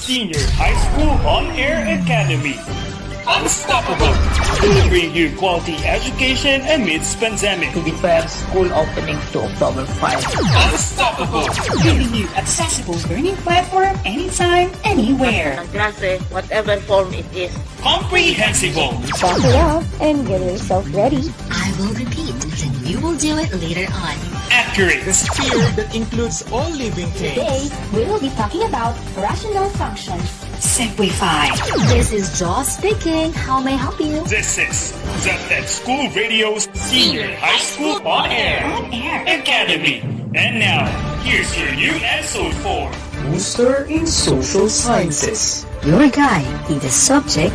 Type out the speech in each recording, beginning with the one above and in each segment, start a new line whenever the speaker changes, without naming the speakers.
Senior High School On-Air Academy. Unstoppable! We bring you quality education amidst pandemic.
To defer school opening to October 5.
Unstoppable!
Giving you accessible learning platform anytime, anywhere.
Ang klase, whatever form it is.
Comprehensible!
Talk it out and get yourself ready.
I will repeat, then you will do it later on.
Accurate!
The sphere that includes all living things.
Today, we will be talking about rational functions.
Simplify.
This is Joss speaking. How may I help you?
This is the Tech School Radio's Senior High School On-Air
On-Air
Academy. And now, here's your new episode for
Booster in Social Sciences.
Your guide in the subject,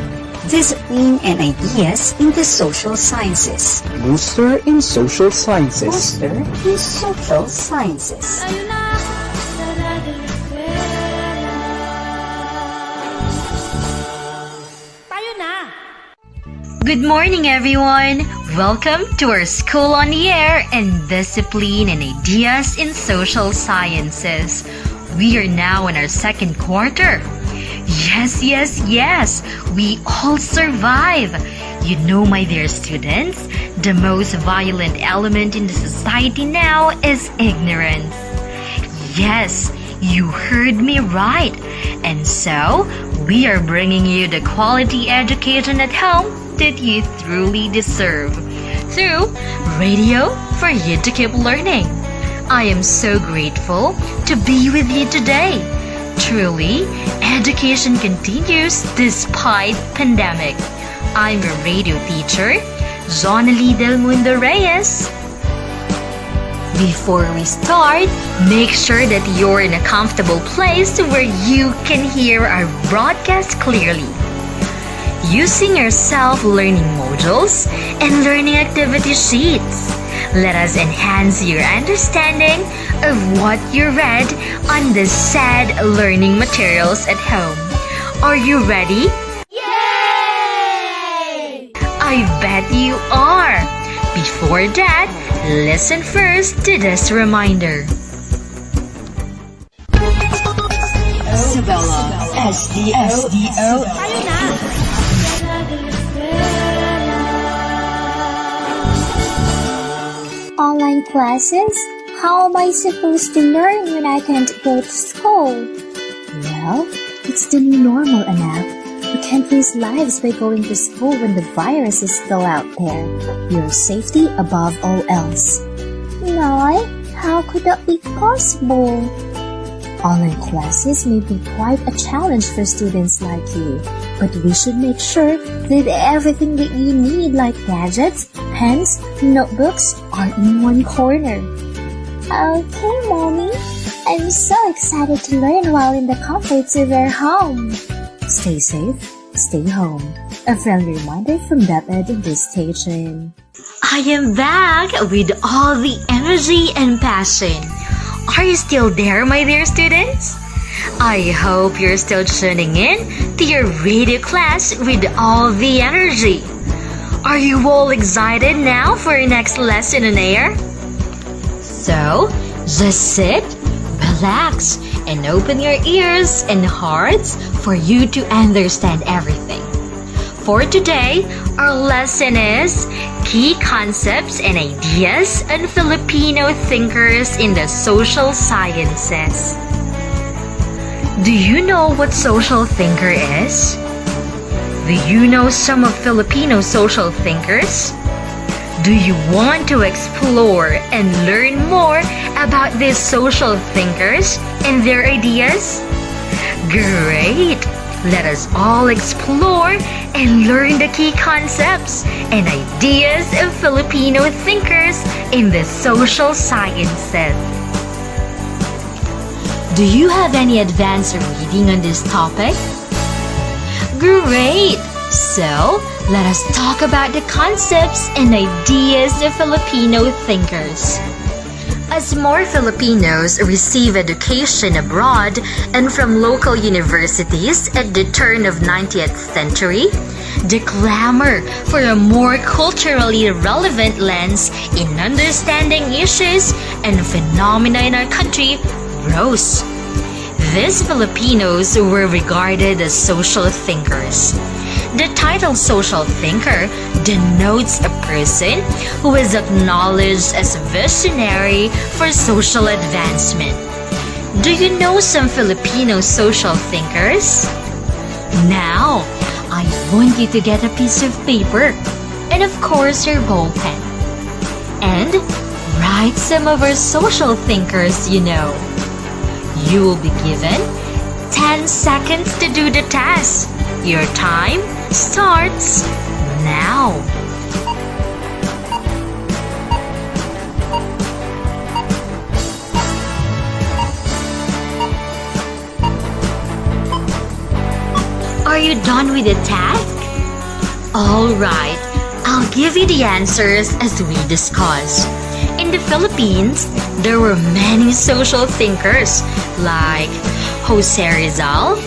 discipline and ideas in the social sciences.
Booster in Social Sciences.
Booster in social sciences.
Good morning, everyone! Welcome to our School on the Air and Discipline and Ideas in Social Sciences. We are now in our second quarter. Yes, we all survive. You know, my dear students, the most violent element in the society now is ignorance. Yes, you heard me right. And so, we are bringing you the quality education at home that you truly deserve through radio for you to keep learning. I am so grateful to be with you today. Truly, education continues despite pandemic. I'm your radio teacher, Jonalie Del Mundo Reyes. Before we start, make sure that you're in a comfortable place where you can hear our broadcast clearly. Using your self-learning modules and learning activity sheets, let us enhance your understanding of what you read on the said learning materials at home. Are you ready? Yay! I bet you are. Before that, listen first to this reminder.
Isabela SDO.
Online classes? How am I supposed to learn when I can't go to school? Well, it's the new normal, Anak. We can't risk lives by going to school when the virus is still out there. Your safety above all else. Nay, how could that be possible? Online classes may be quite a challenge for students like you, but we should make sure that everything that you need like gadgets, pens, notebooks are in one corner. Okay, Mommy. I'm so excited to learn while in the comforts of our home. Stay safe, stay home. A friendly reminder from DepEd in this station.
I am back with all the energy and passion. Are you still there, my dear students? I hope you're still tuning in to your radio class with all the energy. Are you all excited now for your next lesson on air? So, just sit, relax, and open your ears and hearts for you to understand everything. For today, our lesson is Key Concepts and Ideas on Filipino Thinkers in the Social Sciences. Do you know what social thinker is? Do you know some of Filipino social thinkers? Do you want to explore and learn more about these social thinkers and their ideas? Great! Let us all explore and learn the key concepts and ideas of Filipino thinkers in the social sciences. Do you have any advanced reading on this topic? Great! So, let us talk about the concepts and ideas of Filipino thinkers. As more Filipinos receive education abroad and from local universities at the turn of 20th century, the clamor for a more culturally relevant lens in understanding issues and phenomena in our country rose. These Filipinos were regarded as social thinkers. The title social thinker denotes a person who is acknowledged as visionary for social advancement. Do you know some Filipino social thinkers? Now, I want you to get a piece of paper and of course your ball pen and write some of our social thinkers you know. You will be given 10 seconds to do the task. Your time starts now. Are you done with the task? Alright, I'll give you the answers as we discuss. In the Philippines, there were many social thinkers like Jose Rizal,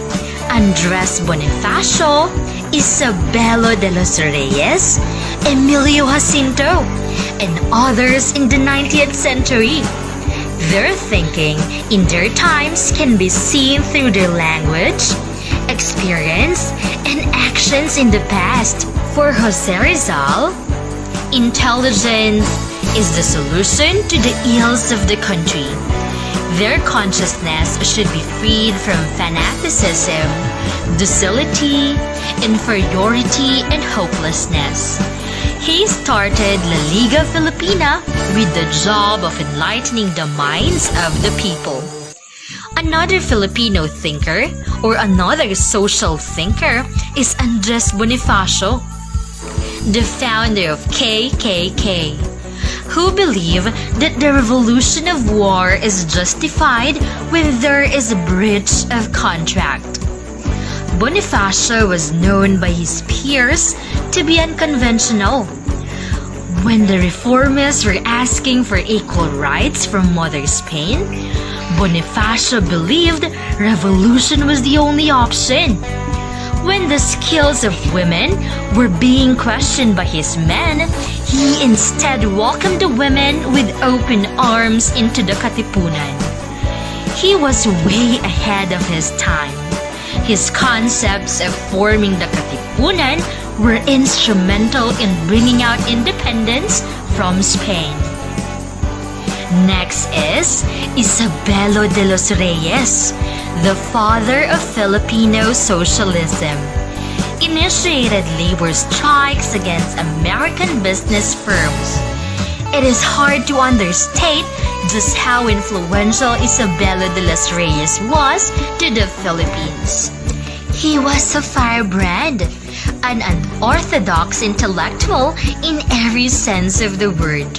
Andres Bonifacio, Isabela Shs, Emilio Jacinto, and others in the 19th century. Their thinking in their times can be seen through their language, experience, and actions in the past. For Jose Rizal, intelligence is the solution to the ills of the country. Their consciousness should be freed from fanaticism, docility, inferiority, and hopelessness. He started La Liga Filipina with the job of enlightening the minds of the people. Another Filipino thinker or another social thinker is Andres Bonifacio, the founder of KKK, who believe that the revolution of war is justified when there is a breach of contract. Bonifacio was known by his peers to be unconventional. When the reformists were asking for equal rights from Mother Spain, Bonifacio believed revolution was the only option. When the skills of women were being questioned by his men, he instead welcomed the women with open arms into the Katipunan. He was way ahead of his time. His concepts of forming the Katipunan were instrumental in bringing out independence from Spain. Next is Isabela Shs, the father of Filipino socialism. Initiated labor strikes against American business firms. It is hard to understate just how influential Isabela Shs was to the Philippines. He was a firebrand, an unorthodox intellectual in every sense of the word,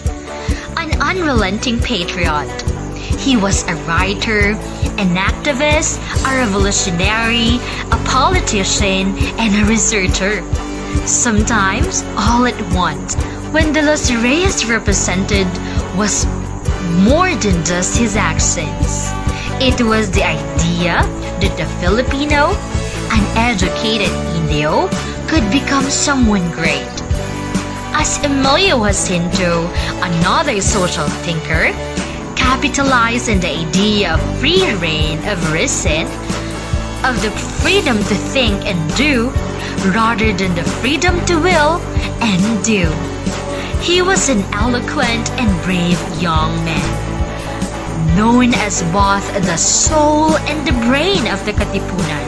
an unrelenting patriot. He was a writer, an activist, a revolutionary, a politician, and a researcher. Sometimes all at once, when the Los Reyes represented was more than just his actions. It was the idea that the Filipino, an educated Indio, could become someone great. As Emilio Jacinto, another social thinker, capitalized on the idea of free reign of reason, of the freedom to think and do, rather than the freedom to will and do. He was an eloquent and brave young man, known as both the soul and the brain of the Katipunan,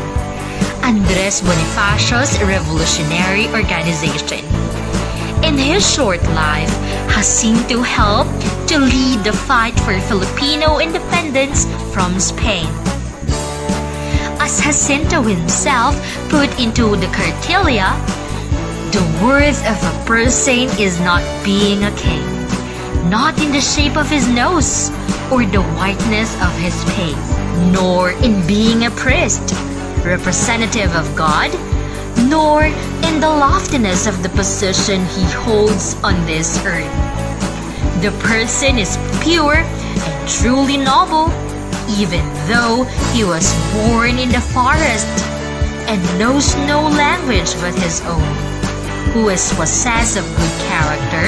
Andres Bonifacio's revolutionary organization. In his short life, Jacinto helped to lead the fight for Filipino independence from Spain. As Jacinto himself put into the Cartilla, the worth of a person is not being a king, not in the shape of his nose or the whiteness of his face, nor in being a priest, representative of God, nor in the loftiness of the position he holds on this earth. The person is pure and truly noble, even though he was born in the forest and knows no language but his own, who is possessed of good character,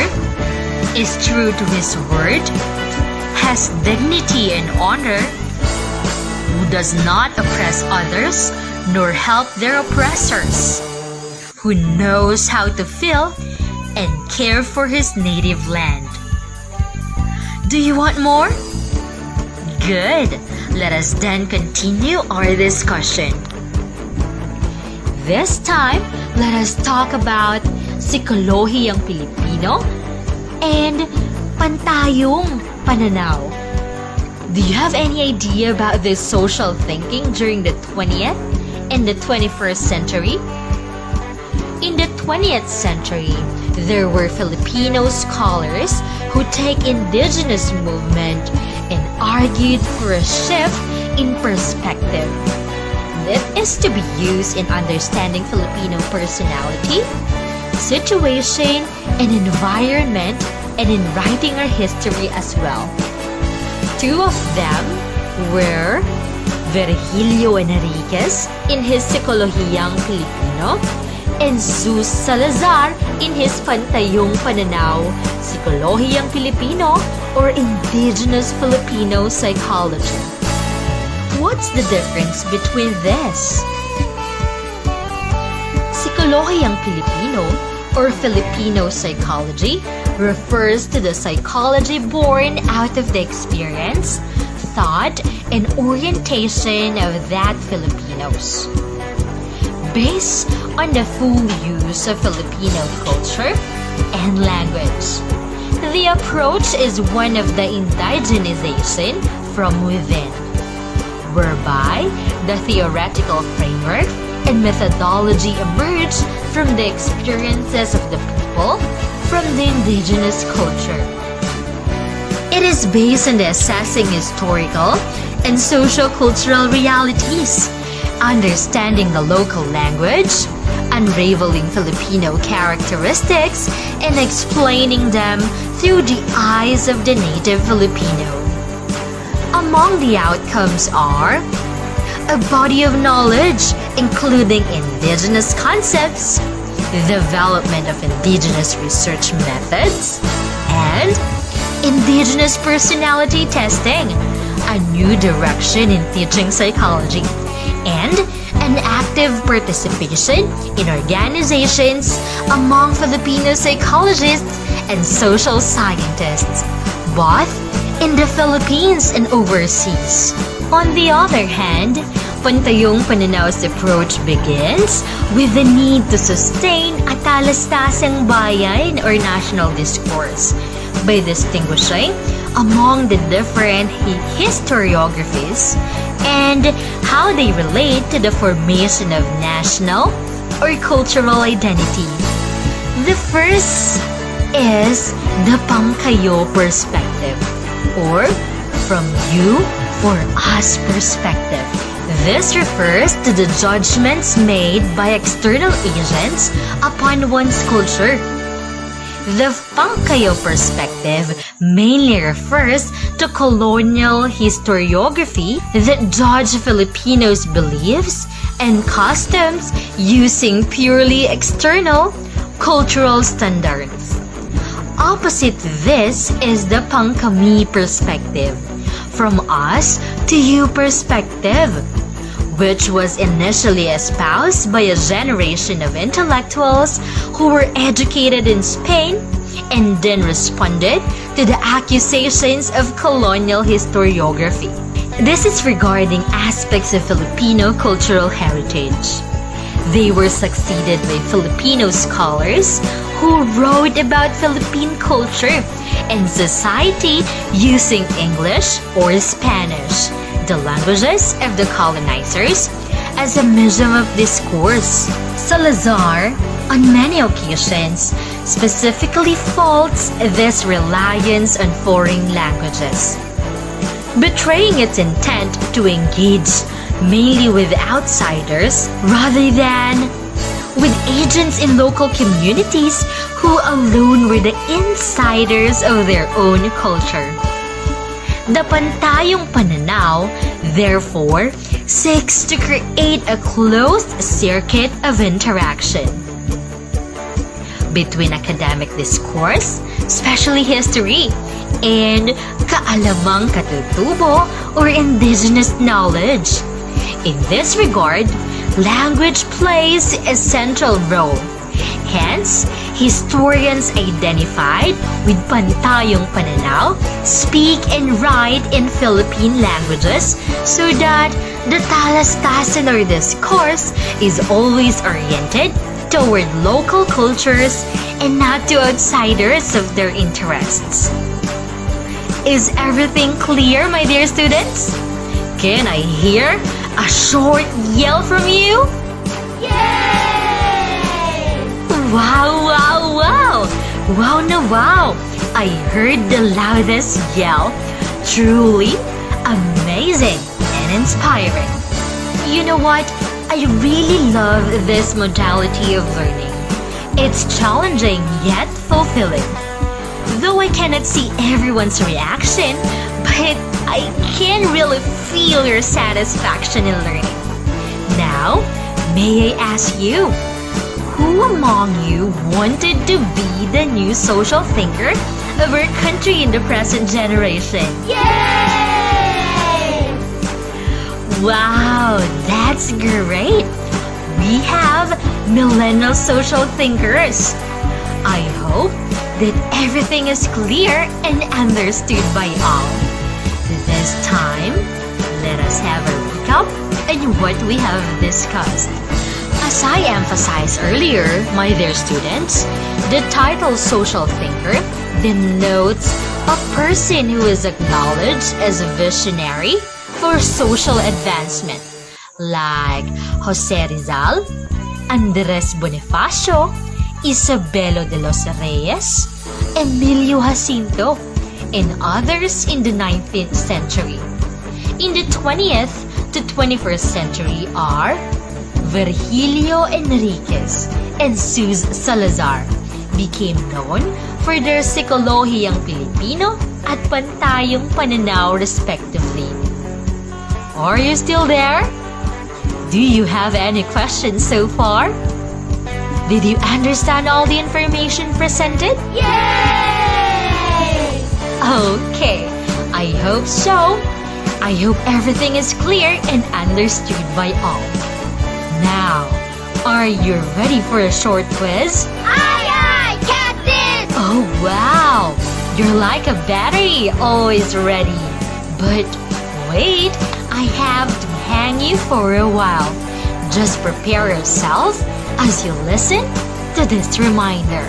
is true to his word, has dignity and honor, who does not oppress others nor help their oppressors, who knows how to feel and care for his native land. Do you want more? Good. Let us then continue our discussion. This time, let us talk about Psikolohiyang Pilipino and Pantayong Pananaw. Do you have any idea about this social thinking during the 20th and the 21st century? In the 20th century, there were Filipino scholars who take indigenous movement and argued for a shift in perspective. It is to be used in understanding Filipino personality, situation, and environment, and in writing our history as well. Two of them were Virgilio Enriquez in his Psikolohiyang Pilipino and Zeus Salazar in his Pantayong Pananaw, Psikolohiyang Pilipino or Indigenous Filipino Psychology. What's the difference between this? Psikolohiyang Pilipino or Filipino psychology refers to the psychology born out of the experience, thought, and orientation of that Filipinos. Based on the full use of Filipino culture and language. The approach is one of the indigenization from within, whereby the theoretical framework and methodology emerge from the experiences of the people from the indigenous culture. It is based on the assessing historical and social-cultural realities, understanding the local language, unraveling Filipino characteristics, and explaining them through the eyes of the native Filipino. Among the outcomes are a body of knowledge including indigenous concepts, development of indigenous research methods, and indigenous personality testing, a new direction in teaching psychology, and an active participation in organizations among Filipino psychologists and social scientists, both in the Philippines and overseas. On the other hand, Pantayong Pananaw's approach begins with the need to sustain a talastasang bayan or national discourse by distinguishing among the different historiographies and how they relate to the formation of national or cultural identity. The first is the Pangkayo perspective, or from you for us perspective. This refers to the judgments made by external agents upon one's culture. The Pangkayo perspective mainly refers to colonial historiography that judge Filipinos' beliefs and customs using purely external cultural standards. Opposite this is the Pangkami perspective, from us to you perspective, which was initially espoused by a generation of intellectuals who were educated in Spain and then responded to the accusations of colonial historiography. This is regarding aspects of Filipino cultural heritage. They were succeeded by Filipino scholars who wrote about Philippine culture and society using English or Spanish, the languages of the colonizers, as a medium of discourse. Salazar, on many occasions, specifically faults this reliance on foreign languages, betraying its intent to engage mainly with outsiders rather than with agents in local communities who alone were the insiders of their own culture. The Pantayong Pananaw, therefore, seeks to create a closed circuit of interaction between academic discourse, especially history, and kaalamang katutubo or indigenous knowledge. In this regard, language plays a central role. Hence, historians identified with pantayong pananaw, speak and write in Philippine languages so that the talastasan or discourse is always oriented toward local cultures and not to outsiders of their interests. Is everything clear, my dear students? Can I hear a short yell from you? Wow, wow, wow! Wow na wow! I heard the loudest yell. Truly amazing and inspiring. You know what? I really love this modality of learning. It's challenging yet fulfilling. Though I cannot see everyone's reaction, but I can really feel your satisfaction in learning. Now, may I ask you, who among you wanted to be the new social thinker of our country in the present generation? Yay! Wow, that's great! We have millennial social thinkers. I hope that everything is clear and understood by all. This time, let us have a recap on what we have discussed. As I emphasized earlier, my dear students, the title social thinker denotes a person who is acknowledged as a visionary for social advancement, like Jose Rizal, Andres Bonifacio, Isabela de los Reyes, Emilio Jacinto, and others in the 19th century. In the 20th to 21st century are Virgilio Enriquez and Sus Salazar, became known for their Psikolohiyang Pilipino at Pantayong Pananaw respectively. Are you still there? Do you have any questions so far? Did you understand all the information presented? Yay! Okay, I hope so. I hope everything is clear and understood by all. Now, are you ready for a short quiz?
Aye, aye, Captain!
Oh, wow! You're like a battery, always ready. But wait, I have to hang you for a while. Just prepare yourself as you listen to this reminder.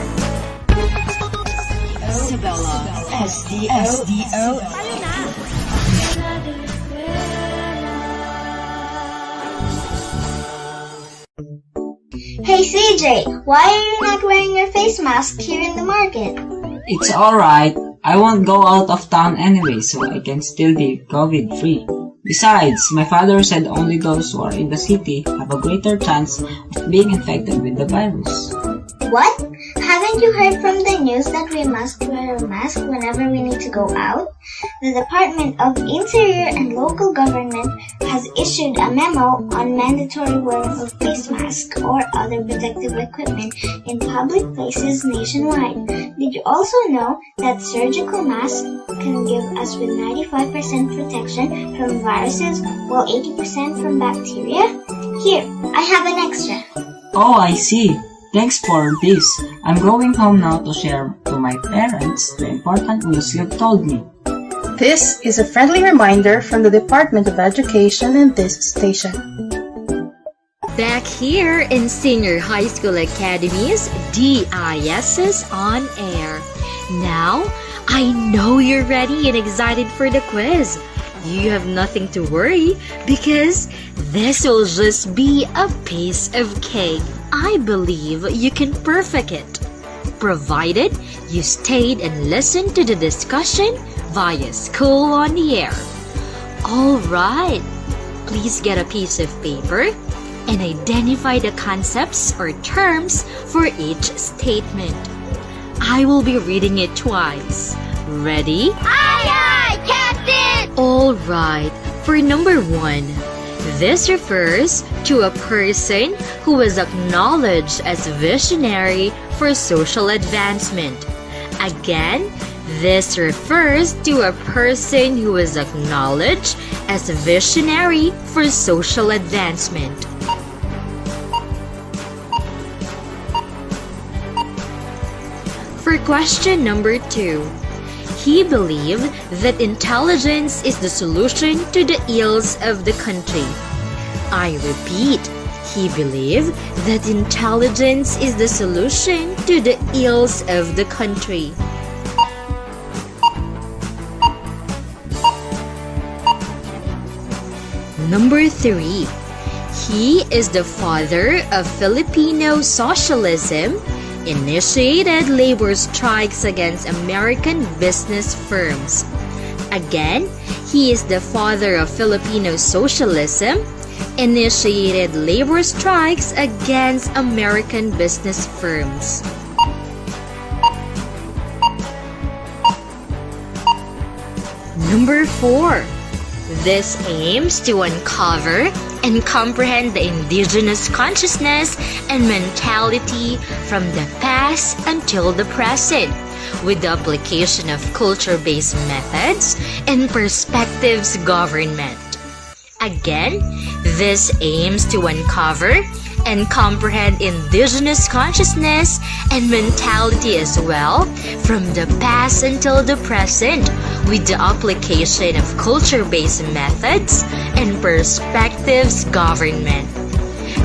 Isabela SDO.
Hey CJ, why are you not wearing your face mask here in the market?
It's alright. I won't go out of town anyway, so I can still be COVID-free. Besides, my father said only those who are in the city have a greater chance of being infected with the virus.
What? Haven't you heard from the news that we must wear a mask whenever we need to go out? The Department of Interior and Local Government has issued a memo on mandatory wearing of face masks or other protective equipment in public places nationwide. Did you also know that surgical masks can give us with 95% protection from viruses while 80% from bacteria? Here, I have an extra.
Oh, I see. Thanks for this. I'm going home now to share to my parents the important news you've told me.
This is a friendly reminder from the Department of Education and this station.
Back here in Senior High School Academy's DIS is on air. Now, I know you're ready and excited for the quiz. You have nothing to worry because this will just be a piece of cake. I believe you can perfect it, provided you stayed and listened to the discussion via School on the Air. Alright, please get a piece of paper and identify the concepts or terms for each statement. I will be reading it twice. Ready?
Aye, aye, Captain!
Alright, for number 1, this refers to a person who was acknowledged as visionary for social advancement. Again, This refers to a person who is acknowledged as a visionary for social advancement. For question number 2, he believed that intelligence is the solution to the ills of the country. I repeat, he believed that intelligence is the solution to the ills of the country. Number 3, he is the father of Filipino socialism, initiated labor strikes against American business firms. Again, he is the father of Filipino socialism, initiated labor strikes against American business firms. Number 4, this aims to uncover and comprehend the indigenous consciousness and mentality from the past until the present, with the application of culture-based methods and perspectives government. Again, this aims to uncover and comprehend indigenous consciousness and mentality as well from the past until the present, with the application of culture-based methods and perspectives government.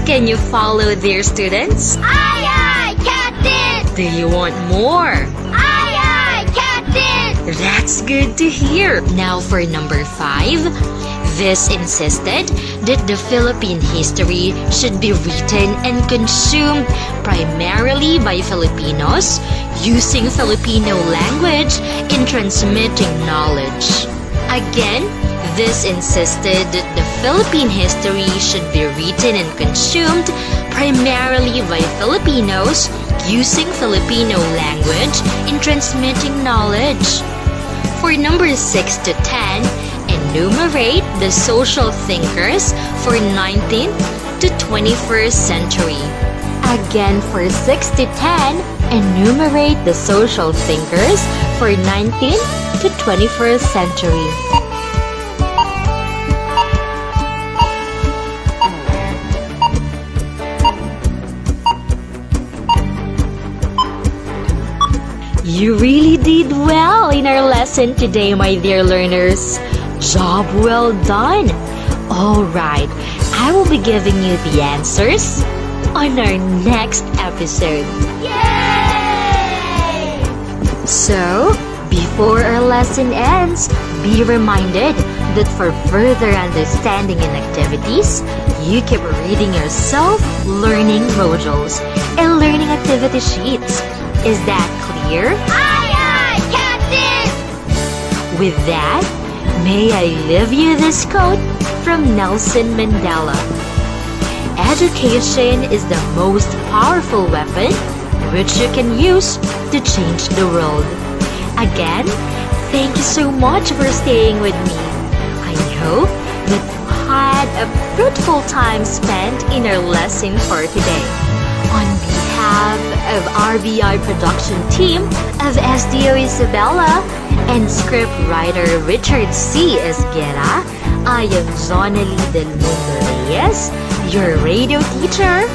Can you follow, dear students?
Aye, aye, Captain!
Do you want more?
Aye, aye, Captain!
That's good to hear. Now for number 5. This insisted that the Philippine history should be written and consumed primarily by Filipinos using Filipino language in transmitting knowledge. Again, this insisted that the Philippine history should be written and consumed primarily by Filipinos using Filipino language in transmitting knowledge. For number 6 to 10, enumerate the social thinkers for 19th to 21st century. Again, for 6 to 10, enumerate the social thinkers for 19th to 21st century. You really did well in our lesson today, my dear learners. Job well done. Alright, I will be giving you the answers on our next episode.
Yay!
So, before our lesson ends, be reminded that for further understanding and activities, you keep reading your self-learning modules and learning activity sheets. Is that clear?
Aye, aye, Captain!
With that, may I leave you this quote from Nelson Mandela. Education is the most powerful weapon which you can use to change the world. Again, thank you so much for staying with me. I hope that you had a fruitful time spent in our lesson for today. On behalf of RBI production team of SDO Isabela and scriptwriter Richard C. Esguera, I am Zonali Del Mundo Reyes, your radio teacher,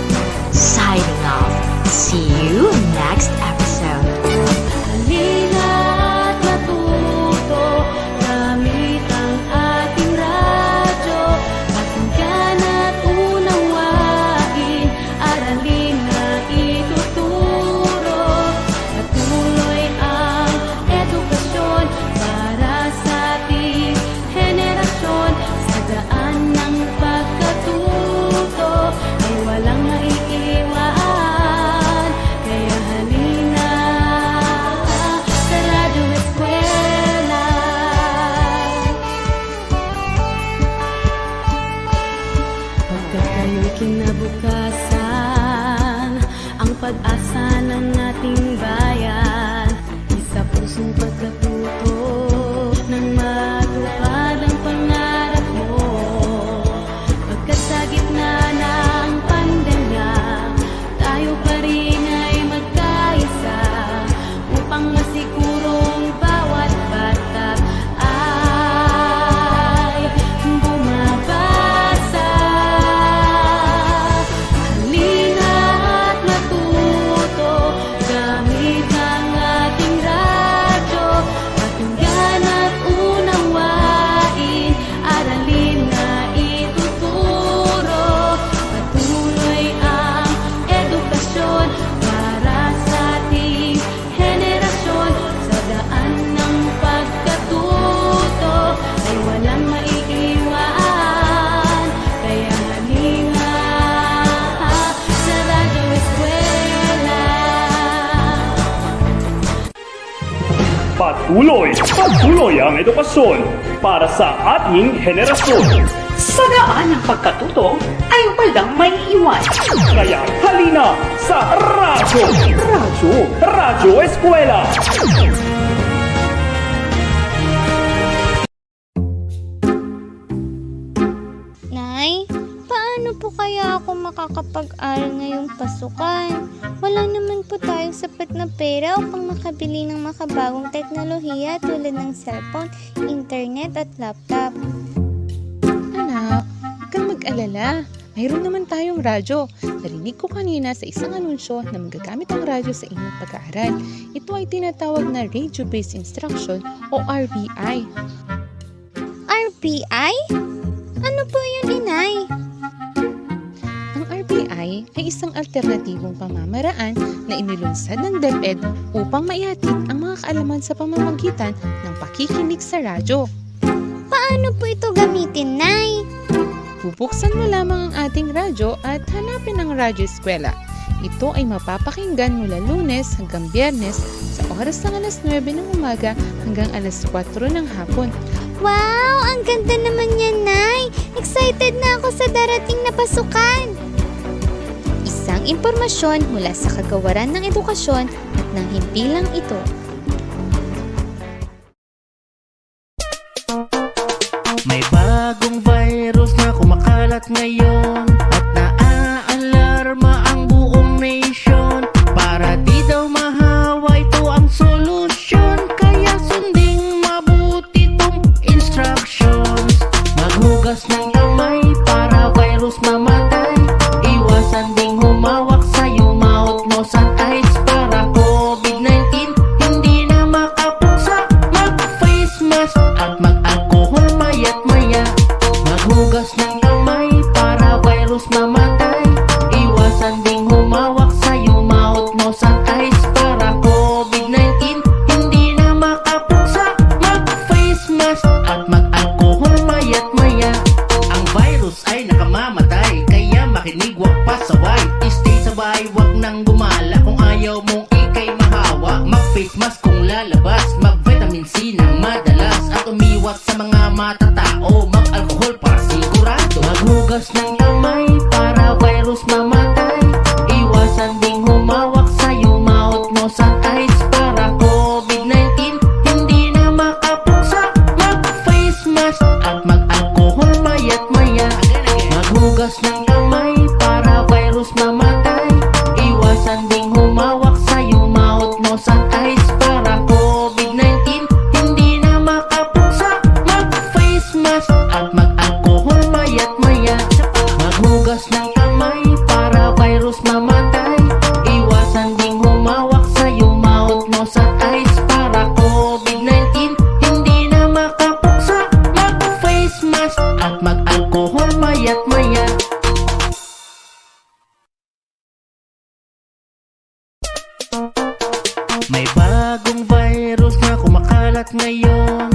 signing off. See you next episode.
Halina't matuto, gamit ang ating radyo, pakinggan at unawain, aralin na ituturo. Patuloy ang edukasyon para sa ating henerasyon, sa daan ng pagkatuto ay walang maiiwan. Kaya halina sa Radyo Eskwela. Pagkat kayo'y kinabukasan, ang pag-asa ng ating bayan, isa pusong pagkatuto nang matupad ang pangarap mo. Pagkat sa gitna ng pandemya, tayo pa rin ay magkaisa upang masigurong bawat
patuloy ang edukasyon para sa ating henerasyon.
Sa daan ng pagkatuto ay walang maiiwan.
Kaya halina sa Radyo Eskwela.
Nay, paano po kaya ako makakapag-aral ngayong pasukan? Wala naman po tayong sapat na pera upang makabili ng makabagong teknolohiya tulad ng cellphone, internet at laptop.
Anak, huwag kang mag-alala. Mayroon naman tayong radyo. Narinig ko kanina sa isang anunsyo na magagamit ang radyo sa inyong pag-aaral. Ito ay tinatawag na Radio-Based Instruction o RBI.
RBI? Ano po yun, Inay?
Ang RBI ay isang alternatibong pamamaraan na inilunsad ng DepEd upang maihatid ang mga kaalaman sa pamamagitan ng pakikinig sa radyo.
Paano po ito gamitin, Nay?
Bubuksan mo lamang ang ating radyo at hanapin ang Radyo Eskwela. Ito ay mapapakinggan mula Lunes hanggang Biyernes sa oras ng alas 9 ng umaga hanggang alas 4 ng hapon.
Wow! Ang ganda naman yan, Nay! Excited na ako sa darating na pasukan! Isang impormasyon mula sa kagawaran ng edukasyon at ng himpilang ito.
May bagong virus na kumakalat ngayon at naaalarma ang buong nation. Para di daw mahawa, ito ang solusyon. Kaya sundin mabuti tong instructions. Maghugas ng kamay para virus mamatay. Iwasan ding humawak sa iyong mouth, nose at eyes para COVID-19 hindi na makapuksa. Mag-face mask at mag-alcohol mayat maya. Maghugas ng kamay para virus mamatay. Iwasan ding humawak sa iyong mouth, nose at eyes para COVID-19 hindi na makapuksa. Mag-face mask at mag-alcohol mayat maya. Ang virus ay nakamamatay, kaya makinig, wag pasaway. Stay sa bahay, wag nang gumala. Kung ayaw mong ikay mahawa, mag-face mask kung lalabas. Mag-vitamin C ng madalas at umiwas sa mga matatao. Mag-alcohol para sigurado. Maghugas ng kamay para virus mamatay. Iwasan ding humawak sa iyong mouth, nose at eyes para COVID-19 hindi na makapuksa. Mag-face mask at mag-alcohol mayat maya. Maghugas ng kamay para virus mamatay. Iwasan ding humawak sa iyong mouth, nose at eyes para COVID-19 hindi na makapuksa. Mag-face mask at mag-alcohol mayat maya. Maghugas ng kamay para virus mamatay. Iwasan ding humawak sa iyong mouth, nose at eyes para COVID-19 hindi na makapuksa. Mag-face mask at mag-alcohol mayat maya. May bagong virus na kumakalat ngayon